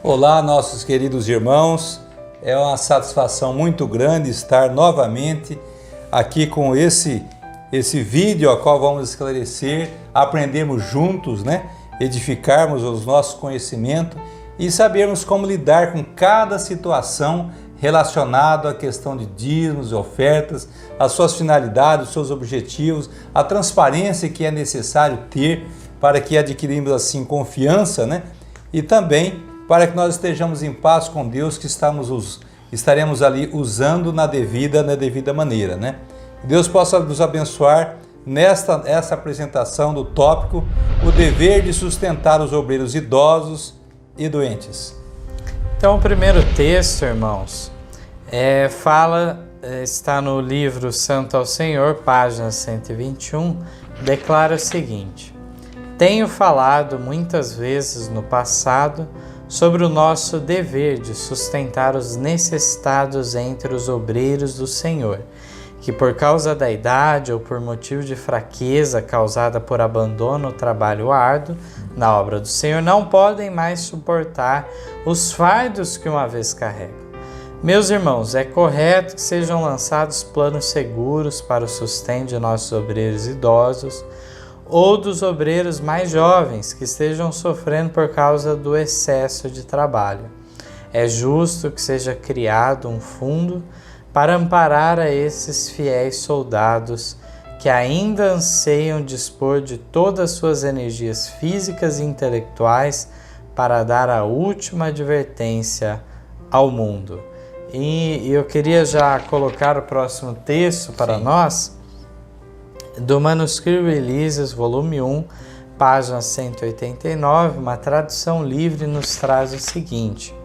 Olá, nossos queridos irmãos, é uma satisfação muito grande estar novamente aqui com esse vídeo a qual vamos esclarecer, aprendermos juntos, edificarmos os nossos conhecimentos e sabermos como lidar com cada situação relacionada à questão de dízimos e ofertas, as suas finalidades, os seus objetivos, a transparência que é necessário ter para que adquirimos assim confiança, e também para que nós estejamos em paz com Deus, que estaremos ali usando na devida maneira, Deus possa nos abençoar essa apresentação do tópico, o dever de sustentar os obreiros idosos e doentes. Então, o primeiro texto, irmãos, está no livro Santo ao Senhor, página 121, declara o seguinte: tenho falado muitas vezes no passado sobre o nosso dever de sustentar os necessitados entre os obreiros do Senhor, que por causa da idade ou por motivo de fraqueza causada por abandono ou trabalho árduo na obra do Senhor, não podem mais suportar os fardos que uma vez carregam. Meus irmãos, é correto que sejam lançados planos seguros para o sustento de nossos obreiros idosos, ou dos obreiros mais jovens que estejam sofrendo por causa do excesso de trabalho. É justo que seja criado um fundo para amparar a esses fiéis soldados que ainda anseiam dispor de todas as suas energias físicas e intelectuais para dar a última advertência ao mundo. E eu queria já colocar o próximo texto para nós, do Manuscrito Releases, volume 1, página 189, uma tradução livre nos traz o seguinte: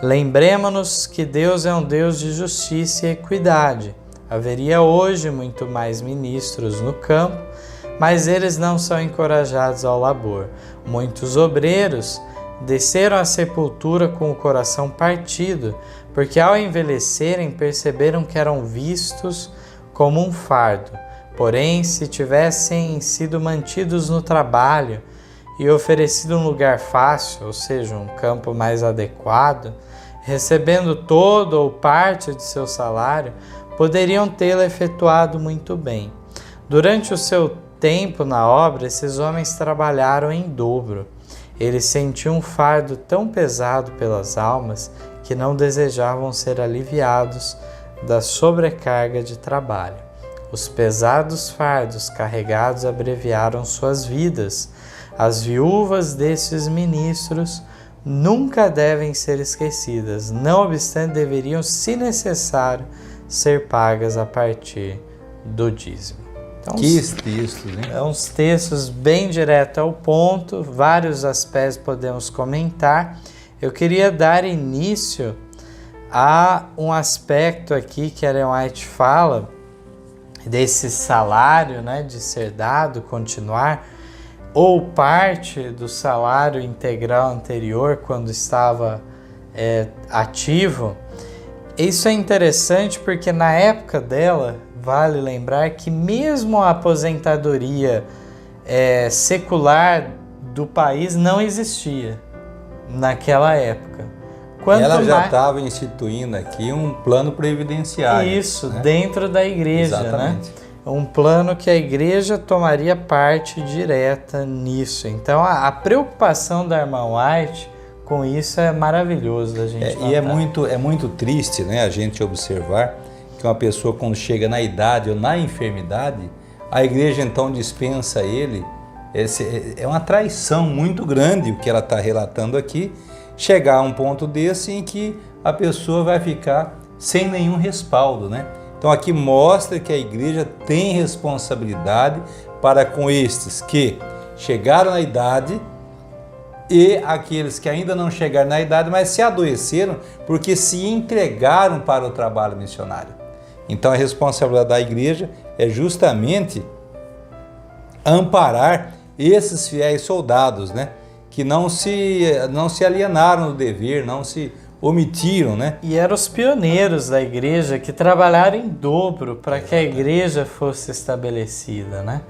lembremos-nos que Deus é um Deus de justiça e equidade. Haveria hoje muito mais ministros no campo, mas eles não são encorajados ao labor. Muitos obreiros desceram à sepultura com o coração partido, porque ao envelhecerem perceberam que eram vistos como um fardo. Porém, se tivessem sido mantidos no trabalho e oferecido um lugar fácil, ou seja, um campo mais adequado, recebendo todo ou parte de seu salário, poderiam tê-lo efetuado muito bem. Durante o seu tempo na obra, esses homens trabalharam em dobro. Eles sentiam um fardo tão pesado pelas almas que não desejavam ser aliviados da sobrecarga de trabalho. Os pesados fardos carregados abreviaram suas vidas. As viúvas desses ministros nunca devem ser esquecidas, não obstante deveriam, se necessário, ser pagas a partir do dízimo. Então, que textos, hein? É uns textos bem direto ao ponto, vários aspectos podemos comentar. Eu queria dar início a um aspecto aqui que a Ellen White fala, desse salário, de ser dado, continuar, ou parte do salário integral anterior quando estava ativo. Isso é interessante porque na época dela, vale lembrar que mesmo a aposentadoria secular do país não existia naquela época. Ela já estava instituindo aqui um plano previdenciário. Isso, dentro da igreja, Exatamente. Um plano que a igreja tomaria parte direta nisso. Então, a preocupação da irmã White com isso é maravilhoso da gente notar. E é muito triste, a gente observar que uma pessoa, quando chega na idade ou na enfermidade, a igreja então dispensa ele. É uma traição muito grande o que ela está relatando aqui, chegar a um ponto desse em que a pessoa vai ficar sem nenhum respaldo, Então aqui mostra que a igreja tem responsabilidade para com estes que chegaram na idade e aqueles que ainda não chegaram na idade, mas se adoeceram porque se entregaram para o trabalho missionário. Então a responsabilidade da igreja é justamente amparar esses fiéis soldados, que não se alienaram do dever, não se omitiram, E eram os pioneiros da igreja que trabalharam em dobro para que a igreja fosse estabelecida,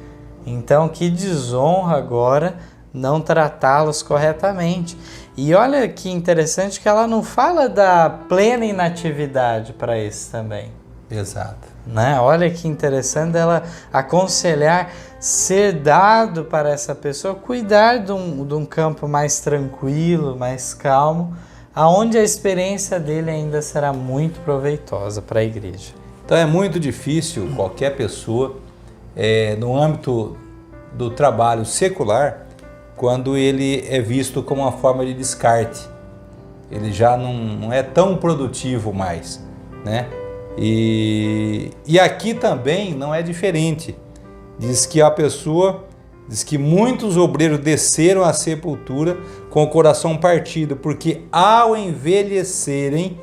Então, que desonra agora não tratá-los corretamente. E olha que interessante que ela não fala da plena inatividade para esse também. Exato. Né? Olha que interessante ela aconselhar ser dado para essa pessoa cuidar de um campo mais tranquilo, mais calmo, aonde a experiência dele ainda será muito proveitosa para a igreja. Então é muito difícil qualquer pessoa, no âmbito do trabalho secular, quando ele é visto como uma forma de descarte. Ele já não é tão produtivo mais, né? E aqui também não é diferente. Diz que muitos obreiros desceram à sepultura com o coração partido, porque ao envelhecerem,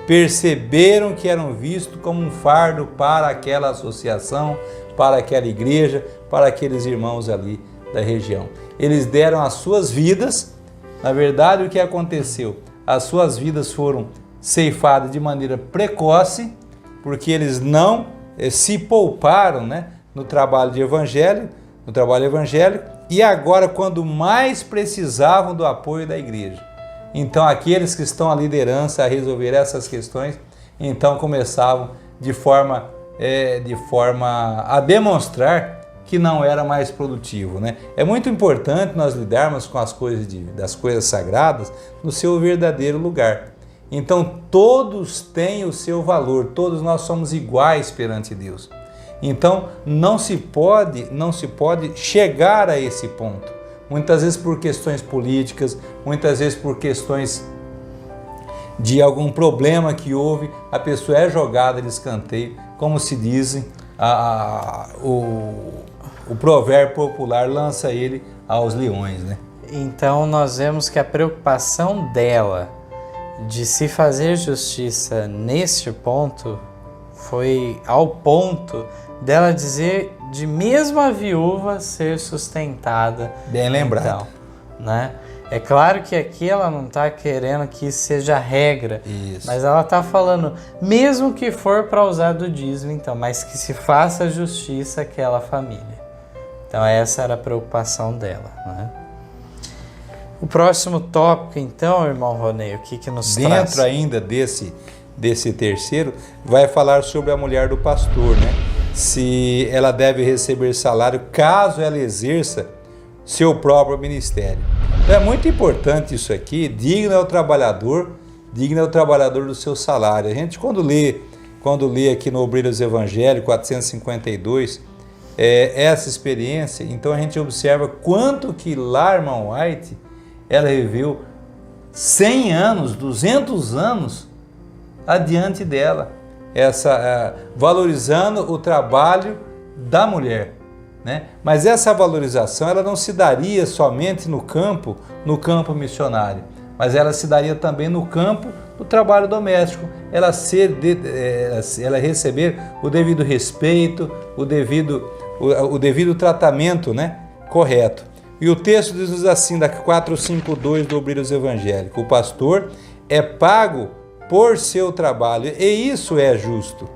perceberam que eram vistos como um fardo para aquela associação, para aquela igreja, para aqueles irmãos ali da região. Eles deram as suas vidas. Na verdade, o que aconteceu? As suas vidas foram ceifadas de maneira precoce, porque eles não se pouparam, né, no trabalho evangélico, e agora, quando mais precisavam do apoio da igreja. Então, aqueles que estão à liderança a resolver essas questões, então começavam de forma a demonstrar que não era mais produtivo, né? É muito importante nós lidarmos com as coisas das coisas sagradas no seu verdadeiro lugar. Então todos têm o seu valor, todos nós somos iguais perante Deus. Então não se pode chegar a esse ponto. Muitas vezes por questões políticas, muitas vezes por questões de algum problema que houve, a pessoa é jogada de escanteio, como se dizem, o provérbio popular lança ele aos leões, né? Então nós vemos que a preocupação dela de se fazer justiça neste ponto foi ao ponto dela dizer de mesmo a viúva ser sustentada. Bem lembrado. Então, né? É claro que aqui ela não está querendo que isso seja regra, isso, mas ela está falando, mesmo que for para usar do dízimo, então, mas que se faça justiça àquela família. Então essa era a preocupação dela, né? O próximo tópico, então, irmão Ronei, o que nos traz? Dentro ainda desse terceiro, vai falar sobre a mulher do pastor, né? Se ela deve receber salário caso ela exerça seu próprio ministério. Então é muito importante isso aqui, digno é o trabalhador do seu salário. A gente quando lê aqui no Obreiros Evangelho 452, essa experiência, então a gente observa quanto que lá, irmão White, ela viveu 100 anos, 200 anos adiante dela, valorizando o trabalho da mulher, né? Mas essa valorização ela não se daria somente no campo missionário, mas ela se daria também no campo do trabalho doméstico, ela receber o devido respeito, o devido tratamento, né, correto. E o texto diz assim, da 452 do Obreiros Evangélico: o pastor é pago por seu trabalho, e isso é justo.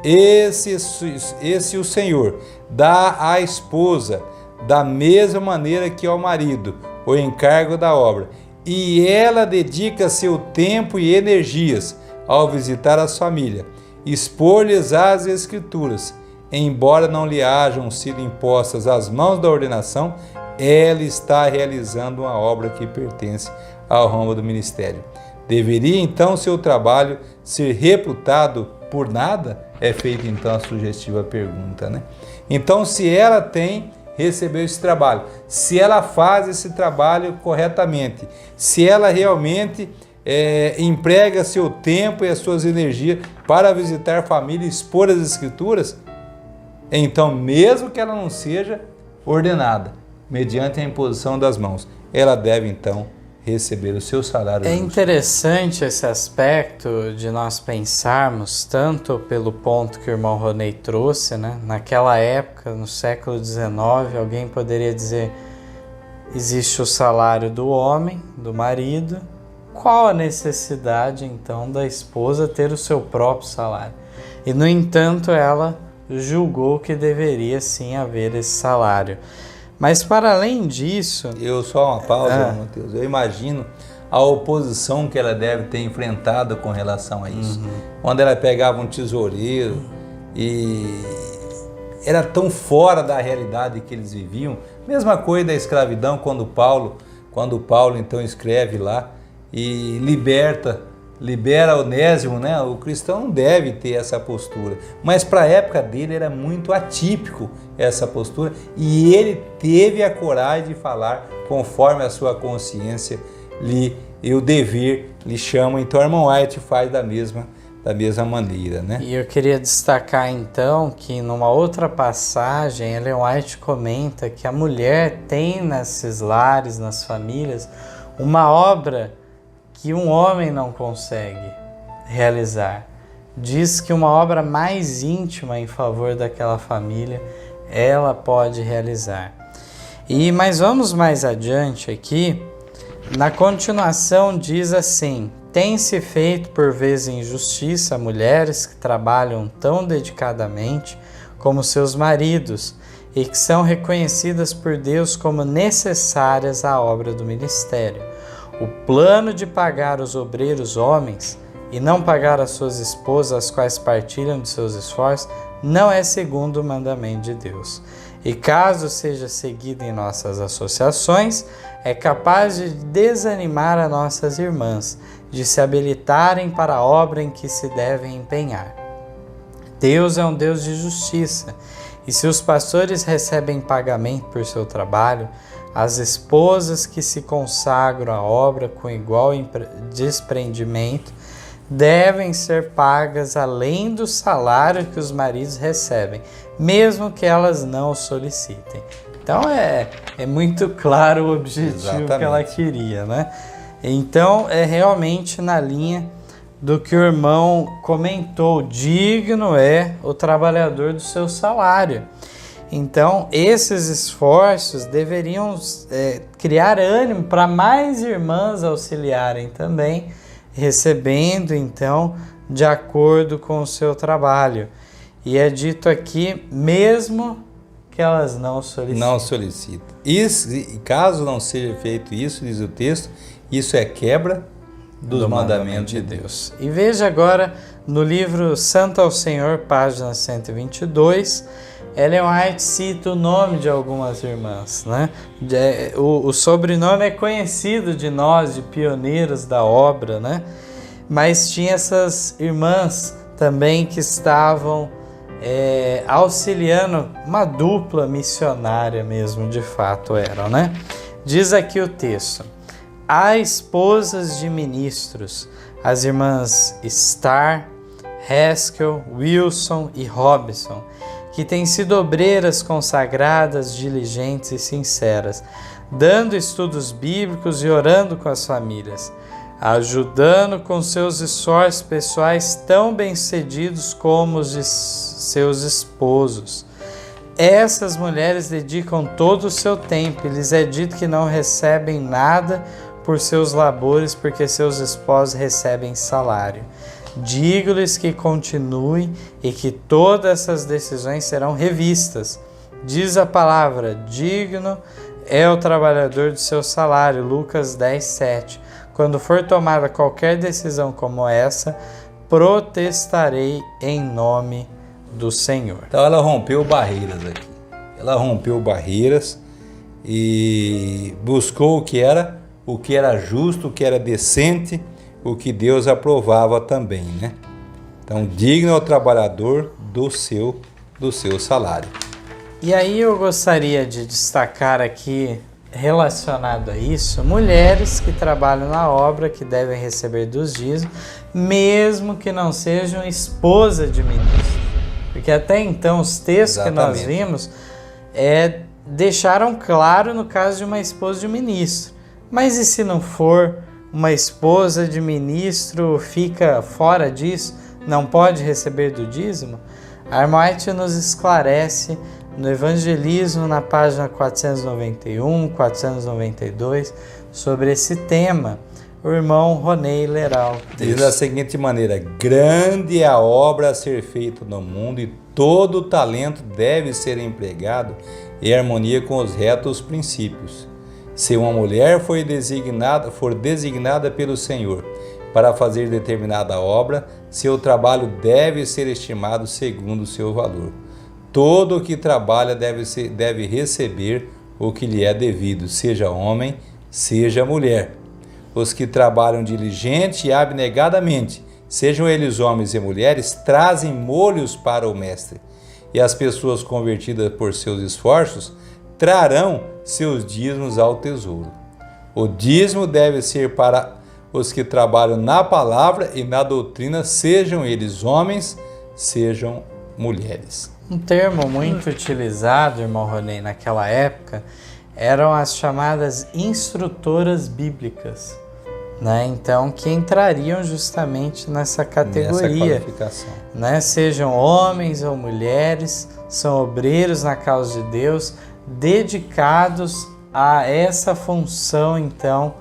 Esse o Senhor dá à esposa da mesma maneira que ao marido o encargo da obra, e ela dedica seu tempo e energias ao visitar as famílias, expor-lhes as Escrituras. Embora não lhe hajam sido impostas as mãos da ordenação, ela está realizando uma obra que pertence ao ramo do ministério. Deveria então seu trabalho ser reputado por nada? É feita então a sugestiva pergunta, né? Então, se ela recebeu esse trabalho, se ela faz esse trabalho corretamente, se ela realmente emprega seu tempo e as suas energias para visitar a família e expor as Escrituras, então, mesmo que ela não seja ordenada, mediante a imposição das mãos, ela deve então receber o seu salário justo. Interessante esse aspecto de nós pensarmos tanto pelo ponto que o irmão Ronei trouxe, né? Naquela época, no século XIX, alguém poderia dizer: existe o salário do homem, do marido, qual a necessidade então da esposa ter o seu próprio salário? E no entanto ela julgou que deveria sim haver esse salário. Mas para além disso... Só uma pausa, Mateus. Eu imagino a oposição que ela deve ter enfrentado com relação a isso. Quando ela pegava um tesoureiro e era tão fora da realidade que eles viviam. Mesma coisa da escravidão, quando Paulo então escreve lá e libera Onésimo, né? O cristão não deve ter essa postura, mas para a época dele era muito atípico essa postura, e ele teve a coragem de falar conforme a sua consciência e o dever lhe chama. Então, o irmão White faz da mesma maneira, né? E eu queria destacar então que numa outra passagem, Ellen White comenta que a mulher tem nesses lares, nas famílias, uma obra que um homem não consegue realizar. Diz que uma obra mais íntima em favor daquela família ela pode realizar. Mas vamos mais adiante aqui. Na continuação diz assim: tem-se feito por vezes injustiça a mulheres que trabalham tão dedicadamente como seus maridos e que são reconhecidas por Deus como necessárias à obra do ministério. O plano de pagar os obreiros homens e não pagar as suas esposas, as quais partilham de seus esforços, não é segundo o mandamento de Deus. E caso seja seguido em nossas associações, é capaz de desanimar as nossas irmãs, de se habilitarem para a obra em que se devem empenhar. Deus é um Deus de justiça, e se os pastores recebem pagamento por seu trabalho, as esposas que se consagram à obra com igual desprendimento devem ser pagas além do salário que os maridos recebem, mesmo que elas não o solicitem. Então é muito claro o objetivo que ela queria, né? Então é realmente na linha do que o irmão comentou: digno é o trabalhador do seu salário. Então esses esforços deveriam criar ânimo para mais irmãs auxiliarem também, recebendo então de acordo com o seu trabalho. E é dito aqui, mesmo que elas não solicitem. Não solicitam. E caso não seja feito isso, diz o texto, isso é quebra dos mandamentos de Deus. E veja agora no livro Santo ao Senhor, página 122, Ellen White cita o nome de algumas irmãs, né? O sobrenome é conhecido de nós, de pioneiros da obra, né? Mas tinha essas irmãs também que estavam auxiliando, uma dupla missionária mesmo, de fato eram, né? Diz aqui o texto: há esposas de ministros, as irmãs Starr, Haskell, Wilson e Robinson, que têm sido obreiras consagradas, diligentes e sinceras, dando estudos bíblicos e orando com as famílias, ajudando com seus esforços pessoais tão bem-sucedidos como os de seus esposos. Essas mulheres dedicam todo o seu tempo e lhes é dito que não recebem nada por seus labores, porque seus esposos recebem salário. Digo-lhes que continuem e que todas essas decisões serão revistas. Diz a palavra: digno é o trabalhador do seu salário, Lucas 10:7. Quando for tomada qualquer decisão como essa, protestarei em nome do Senhor. Então ela rompeu barreiras aqui. Ela rompeu barreiras e buscou o que era justo, o que era decente, o que Deus aprovava também, né? Então, digno ao trabalhador do seu salário. E aí eu gostaria de destacar aqui, relacionado a isso, mulheres que trabalham na obra, que devem receber dos dízimos, mesmo que não sejam esposa de ministro. Porque até então os textos que nós vimos deixaram claro no caso de uma esposa de ministro. Mas e se não for uma esposa de ministro, fica fora disso, não pode receber do dízimo? A irmã White nos esclarece no Evangelismo, na página 491, 492, sobre esse tema. O irmão Ronei Leral diz da seguinte maneira: grande é a obra a ser feita no mundo e todo o talento deve ser empregado em harmonia com os retos princípios. Se uma mulher for designada pelo Senhor para fazer determinada obra, seu trabalho deve ser estimado segundo o seu valor. Todo o que trabalha deve receber o que lhe é devido, seja homem, seja mulher. Os que trabalham diligente e abnegadamente, sejam eles homens e mulheres, trazem molhos para o mestre. E as pessoas convertidas por seus esforços trarão seus dízimos ao tesouro. O dízimo deve ser para os que trabalham na palavra e na doutrina, sejam eles homens, sejam mulheres. Um termo muito utilizado, irmão Ronei, naquela época, eram as chamadas instrutoras bíblicas, né? Então, que entrariam justamente nessa categoria, né? Sejam homens ou mulheres, são obreiros na causa de Deus, dedicados a essa função, então,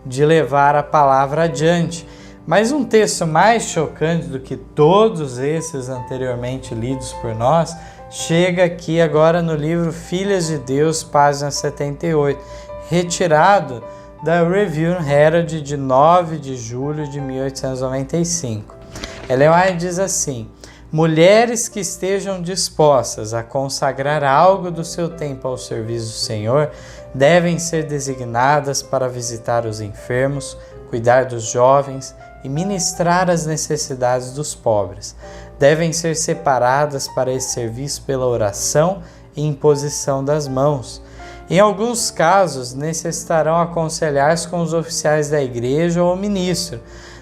de levar a palavra adiante. Mas um texto mais chocante do que todos esses anteriormente lidos por nós, chega aqui agora no livro Filhas de Deus, página 78, retirado da Review Herald de 9 de julho de 1895. Ellen White diz assim: mulheres que estejam dispostas a consagrar algo do seu tempo ao serviço do Senhor devem ser designadas para visitar os enfermos, cuidar dos jovens e ministrar as necessidades dos pobres. Devem ser separadas para esse serviço pela oração e imposição das mãos. Em alguns casos, necessitarão aconselhar-se com os oficiais da igreja ou o ministro,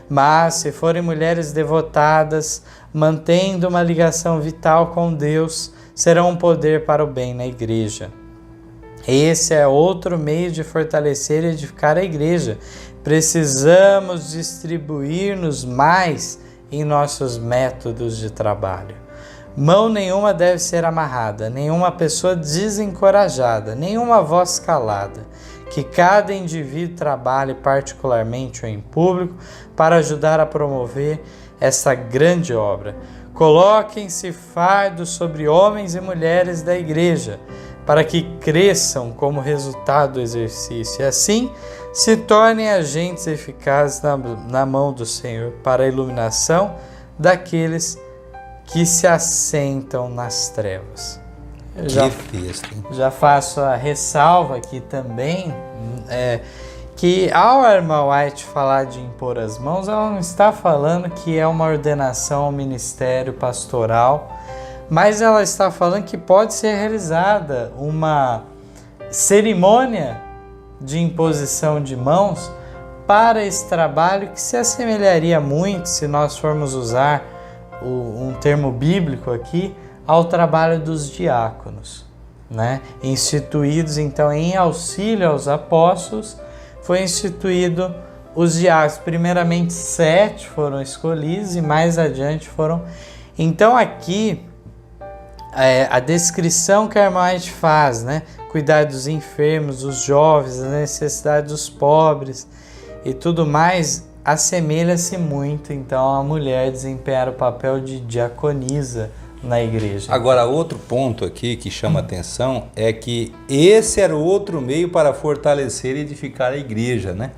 mas se forem mulheres devotadas, mantendo uma ligação vital com Deus, serão um poder para o bem na igreja. Esse é outro meio de fortalecer e edificar a igreja. Precisamos distribuir-nos mais em nossos métodos de trabalho. Mão nenhuma deve ser amarrada, nenhuma pessoa desencorajada, nenhuma voz calada. Que cada indivíduo trabalhe particularmente ou em público para ajudar a promover essa grande obra. Coloquem-se fardos sobre homens e mulheres da igreja, para que cresçam como resultado do exercício, e assim se tornem agentes eficazes na mão do Senhor para a iluminação daqueles que se assentam nas trevas. Eu já faço a ressalva aqui também, que ao irmã White falar de impor as mãos, ela não está falando que é uma ordenação ao ministério pastoral, mas ela está falando que pode ser realizada uma cerimônia de imposição de mãos para esse trabalho que se assemelharia muito, se nós formos usar um termo bíblico aqui, ao trabalho dos diáconos, né? Instituídos então em auxílio aos apóstolos, foi instituído os diáconos. Primeiramente 7 foram escolhidos e mais adiante foram. Então aqui a descrição que a irmã White faz, né? Cuidar dos enfermos, dos jovens, a necessidade dos pobres e tudo mais, assemelha-se muito então a mulher desempenhar o papel de diaconisa na igreja. Agora, outro ponto aqui que chama atenção é que esse era o outro meio para fortalecer e edificar a igreja, né?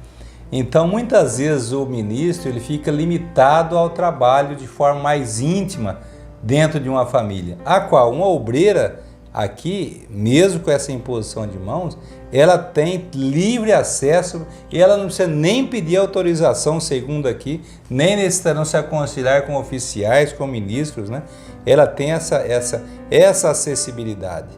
Então, muitas vezes o ministro ele fica limitado ao trabalho de forma mais íntima dentro de uma família, a qual uma obreira aqui, mesmo com essa imposição de mãos, ela tem livre acesso e ela não precisa nem pedir autorização, segundo aqui, nem necessitarão se aconselhar com oficiais, com ministros, né? Ela tem essa acessibilidade.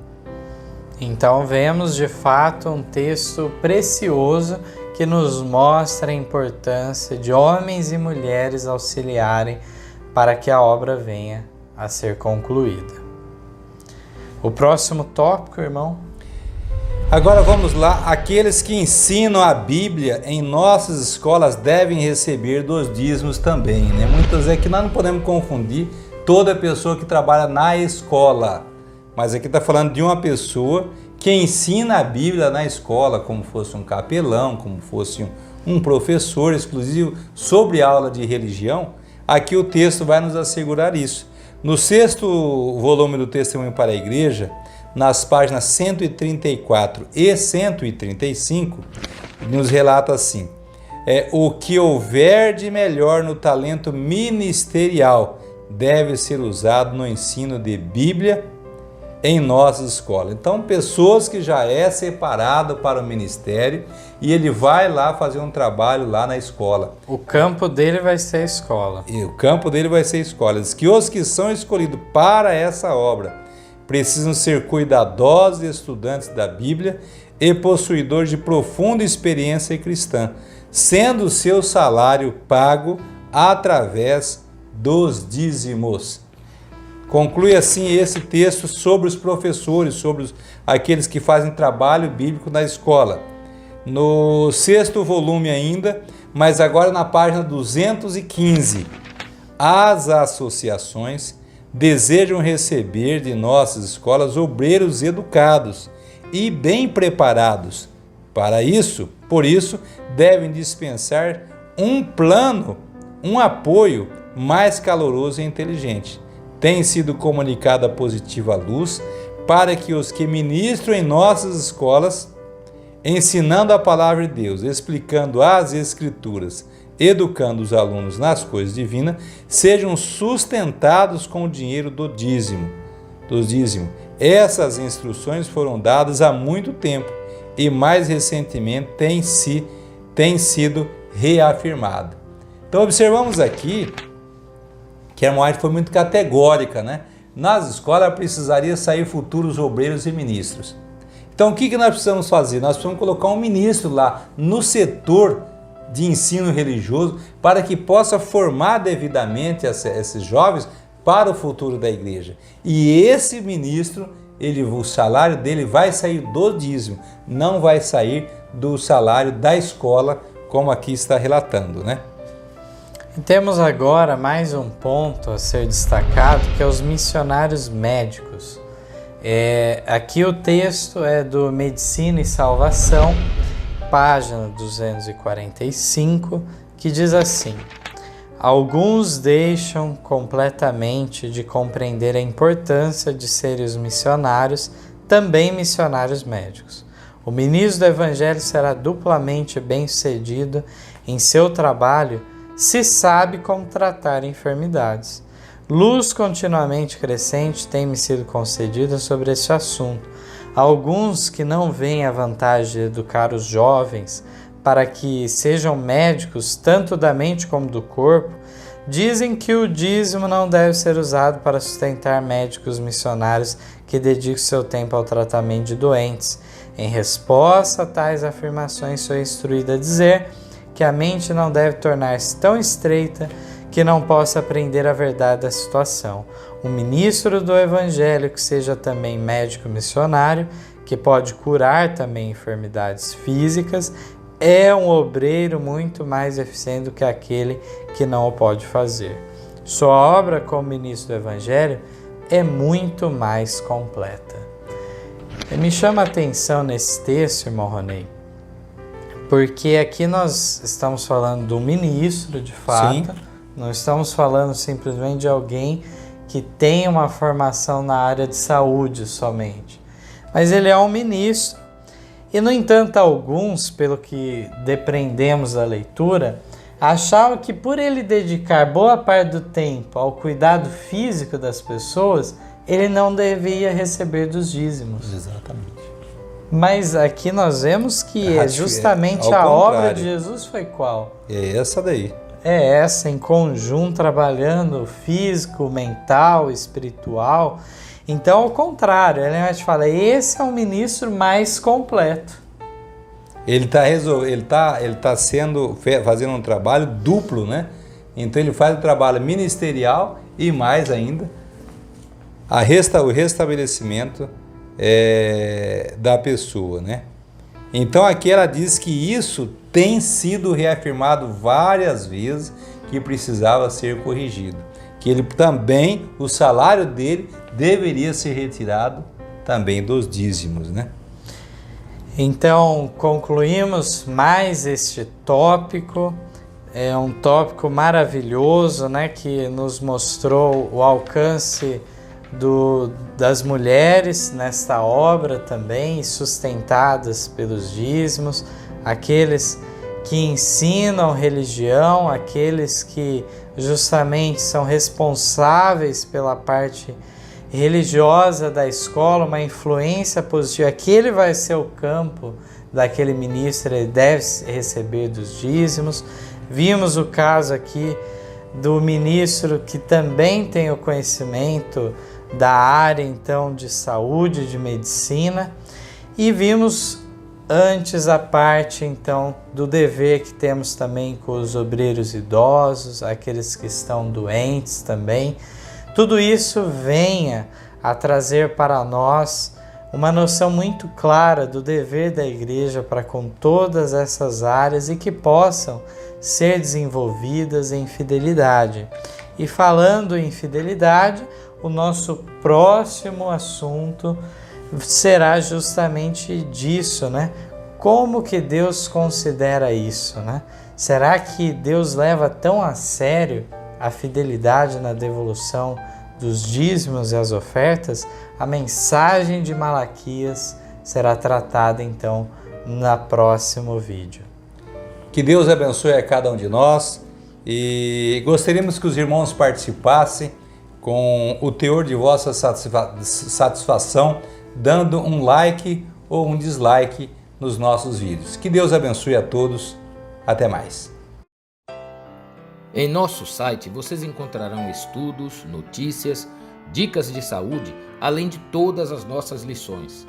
Então vemos de fato um texto precioso que nos mostra a importância de homens e mulheres auxiliarem para que a obra venha a ser concluída. O próximo tópico, irmão? Agora vamos lá. Aqueles que ensinam a Bíblia em nossas escolas devem receber dos dízimos também, né? Muitas vezes que nós não podemos confundir toda pessoa que trabalha na escola, mas aqui está falando de uma pessoa que ensina a Bíblia na escola, como fosse um capelão, como fosse um professor exclusivo sobre aula de religião. Aqui o texto vai nos assegurar isso. No 6º volume do Testemunho para a Igreja, nas páginas 134 e 135, nos relata assim: o que houver de melhor no talento ministerial deve ser usado no ensino de Bíblia em nossas escolas. Então, pessoas que já é separado para o ministério e ele vai lá fazer um trabalho lá na escola. O campo dele vai ser a escola. E o campo dele vai ser a escola. Diz que os que são escolhidos para essa obra precisam ser cuidadosos e estudantes da Bíblia e possuidores de profunda experiência cristã, sendo o seu salário pago através dos dízimos. Conclui assim esse texto sobre os professores, sobre aqueles que fazem trabalho bíblico na escola. No 6º volume ainda, mas agora na página 215, as associações desejam receber de nossas escolas obreiros educados e bem preparados. Por isso, devem dispensar um plano, um apoio mais caloroso e inteligente. Tem sido comunicada a positiva luz para que os que ministram em nossas escolas, ensinando a palavra de Deus, explicando as Escrituras, educando os alunos nas coisas divinas, sejam sustentados com o dinheiro do dízimo. Essas instruções foram dadas há muito tempo e mais recentemente têm sido reafirmadas. Então observamos aqui que a Ellen White foi muito categórica, né? Nas escolas precisaria sair futuros obreiros e ministros. Então o que nós precisamos fazer? Nós precisamos colocar um ministro lá no setor de ensino religioso para que possa formar devidamente esses jovens para o futuro da igreja. E esse ministro, o salário dele vai sair do dízimo, não vai sair do salário da escola, como aqui está relatando, né? E temos agora mais um ponto a ser destacado, que é os missionários médicos. Aqui o texto é do Medicina e Salvação, página 245, que diz assim: alguns deixam completamente de compreender a importância de serem os missionários, também missionários médicos. O ministro do Evangelho será duplamente bem-sucedido em seu trabalho se sabe como tratar enfermidades. Luz continuamente crescente tem-me sido concedida sobre este assunto. Alguns que não veem a vantagem de educar os jovens para que sejam médicos tanto da mente como do corpo, dizem que o dízimo não deve ser usado para sustentar médicos missionários que dedicam seu tempo ao tratamento de doentes. Em resposta a tais afirmações, sou instruído a dizer que a mente não deve tornar-se tão estreita que não possa aprender a verdade da situação. Um ministro do Evangelho que seja também médico missionário, que pode curar também enfermidades físicas, é um obreiro muito mais eficiente do que aquele que não o pode fazer. Sua obra como ministro do Evangelho é muito mais completa. E me chama a atenção nesse texto, irmão Ronei, porque aqui nós estamos falando do ministro, de fato. Sim. Não estamos falando simplesmente de alguém que tem uma formação na área de saúde somente. Mas ele é um ministro. E, no entanto, alguns, pelo que depreendemos da leitura, achavam que por ele dedicar boa parte do tempo ao cuidado físico das pessoas, ele não devia receber dos dízimos. Exatamente. Mas aqui nós vemos que justamente a obra de Jesus foi qual? É essa daí. É essa, em conjunto, trabalhando físico, mental, espiritual. Então, ao contrário, ele vai te falar, esse é um ministro mais completo. Ele está fazendo um trabalho duplo, né? Então ele faz o trabalho ministerial e mais ainda o restabelecimento da pessoa, né? Então aqui ela diz que isso tem sido reafirmado várias vezes, que precisava ser corrigido, que ele também, o salário dele deveria ser retirado também dos dízimos, né? Então concluímos mais este tópico, é um tópico maravilhoso, né, que nos mostrou o alcance das mulheres nesta obra também, sustentadas pelos dízimos, aqueles que ensinam religião, aqueles que justamente são responsáveis pela parte religiosa da escola, uma influência positiva. Aquele vai ser o campo daquele ministro, ele deve receber dos dízimos. Vimos o caso aqui do ministro que também tem o conhecimento da área então de saúde, de medicina, e vimos antes a parte então do dever que temos também com os obreiros idosos, aqueles que estão doentes também. Tudo isso venha a trazer para nós uma noção muito clara do dever da igreja para com todas essas áreas e que possam ser desenvolvidas em fidelidade. E falando em fidelidade, o nosso próximo assunto será justamente disso, né? Como que Deus considera isso, né? Será que Deus leva tão a sério a fidelidade na devolução dos dízimos e as ofertas? A mensagem de Malaquias será tratada então no próximo vídeo. Que Deus abençoe a cada um de nós e gostaríamos que os irmãos participassem com o teor de vossa satisfação, dando um like ou um dislike nos nossos vídeos. Que Deus abençoe a todos. Até mais. Em nosso site vocês encontrarão estudos, notícias, dicas de saúde, além de todas as nossas lições.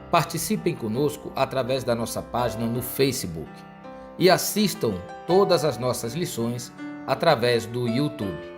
Participem conosco através da nossa página no Facebook e assistam todas as nossas lições através do YouTube.